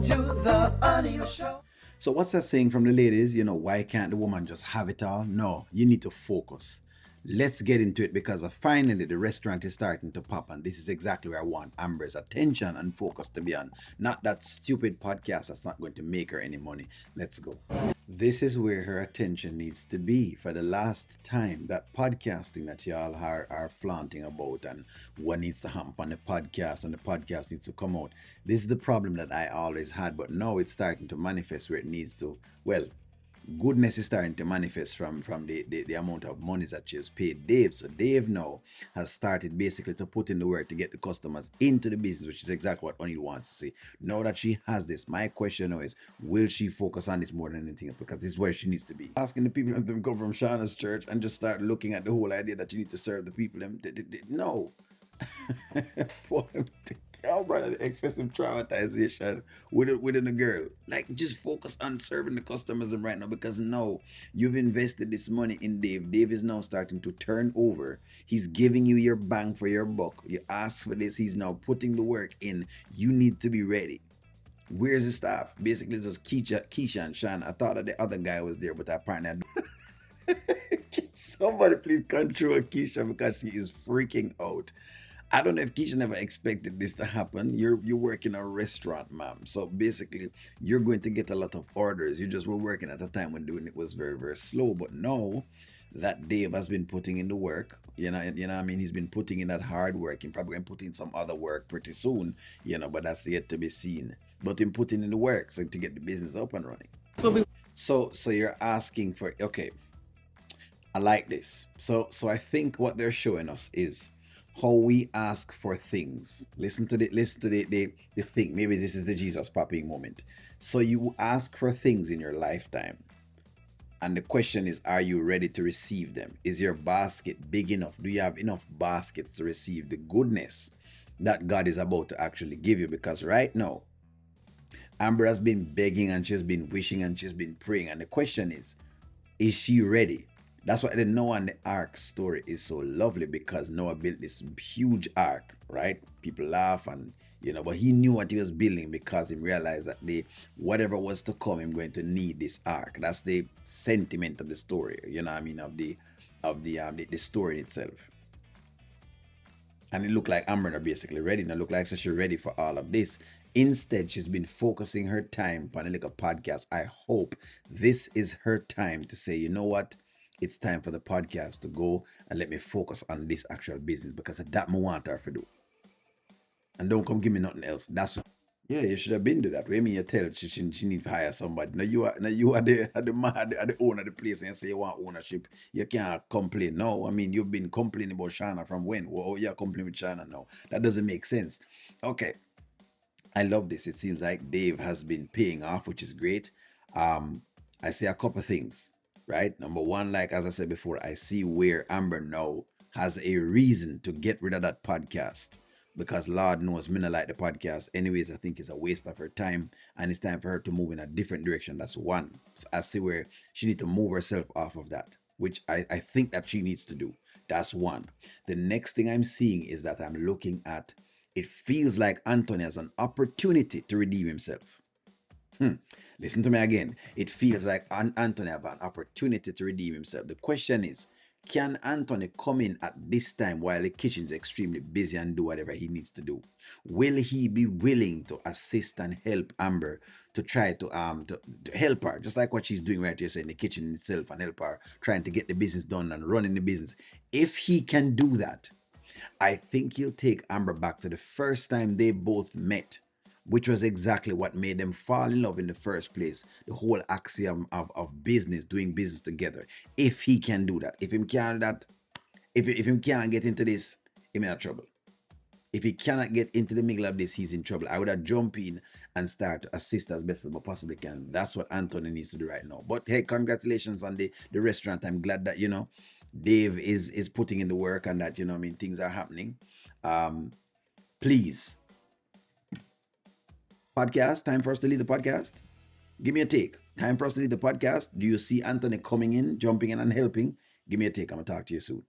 to the audio show. So what's that saying from the ladies? Why can't the woman just have it all? No, you need to focus. Let's get into it because finally the restaurant is starting to pop, and this is exactly where I want Amber's attention and focus to be on. Not that stupid podcast that's not going to make her any money. Let's go. This is where her attention needs to be for the last time. That podcasting that y'all are flaunting about and what needs to happen on the podcast and the podcast needs to come out. This is the problem that I always had, but now it's starting to manifest where it needs to. Well, goodness is starting to manifest from the amount of money that she has paid Dave. So Dave now has started basically to put in the work to get the customers into the business, which is exactly what O'Neill wants to see. Now that she has this, my question now is, will she focus on this more than anything else? Because this is where she needs to be. Asking the people if them come from Shauna's church and just start looking at the whole idea that you need to serve the people. No. Y'all brought an excessive traumatization within a girl. Like, just focus on serving the customers right now because no, you've invested this money in Dave. Dave is now starting to turn over. He's giving you your bang for your buck. You ask for this, he's now putting the work in. You need to be ready. Where's the staff? Basically, it's just Keysha and Sean. I thought that the other guy was there, but apparently somebody please control Keysha because she is freaking out. I don't know if Keisha never expected this to happen. You work in a restaurant, ma'am. So basically, you're going to get a lot of orders. You just were working at a time when doing it was very, very slow. But now that Dave has been putting in the work, what I mean? He's been putting in that hard work. He's probably going to put in some other work pretty soon, but that's yet to be seen. But in putting in the work so to get the business up and running. So you're asking for, okay, I like this. So I think what they're showing us is how we ask for things. Listen to the thing. Maybe this is the Jesus popping moment. So you ask for things in your lifetime. And the question is, are you ready to receive them? Is your basket big enough? Do you have enough baskets to receive the goodness that God is about to actually give you? Because right now, Amber has been begging and she's been wishing and she's been praying. And the question is she ready? That's why the Noah and the Ark story is so lovely because Noah built this huge ark, right? People laugh and, but he knew what he was building because he realized that whatever was to come, I'm going to need this ark. That's the sentiment of the story, of the story itself. And it looked like Amber basically ready. Now look like she's ready for all of this. Instead, she's been focusing her time on a little podcast. I hope this is her time to say, you know what? It's time for the podcast to go and let me focus on this actual business because that I want her to do. And don't come give me nothing else. That's what, yeah, you should have been to that. What mean you tell she need to hire somebody. Now you are the man at the owner of the place and you say you want ownership. You can't complain. No, I mean you've been complaining about Shana from when? Oh, you're complaining with Shana now. That doesn't make sense. Okay. I love this. It seems like Dave has been paying off, which is great. I see a couple things, right? Number one, like as I said before, I see where Amber now has a reason to get rid of that podcast because Lord knows me not like the podcast. Anyways, I think it's a waste of her time and it's time for her to move in a different direction. That's one. So I see where she needs to move herself off of that, which I think that she needs to do. That's one. The next thing I'm seeing is that I'm looking at it feels like Anthony has an opportunity to redeem himself. Listen to me again. It feels like Anthony has an opportunity to redeem himself. The question is, can Anthony come in at this time while the kitchen is extremely busy and do whatever he needs to do? Will he be willing to assist and help Amber to try to help her, just like what she's doing right here, so in the kitchen itself, and help her trying to get the business done and running the business? If he can do that, I think he'll take Amber back to the first time they both met, which was exactly what made them fall in love in the first place. The whole axiom of business, doing business together. If he can do that, if him can't that, if him can't get into this, he's in trouble. If he cannot get into the middle of this, he's in trouble. I would have jumped in and start to assist as best as I possibly can. That's what Anthony needs to do right now. But hey, congratulations on the restaurant. I'm glad that, Dave is putting in the work and that, things are happening. Please. Podcast, time for us to leave the podcast. Give me a take. Time for us to leave the podcast. Do you see Anthony coming in, jumping in and helping? Give me a take. I'm going to talk to you soon.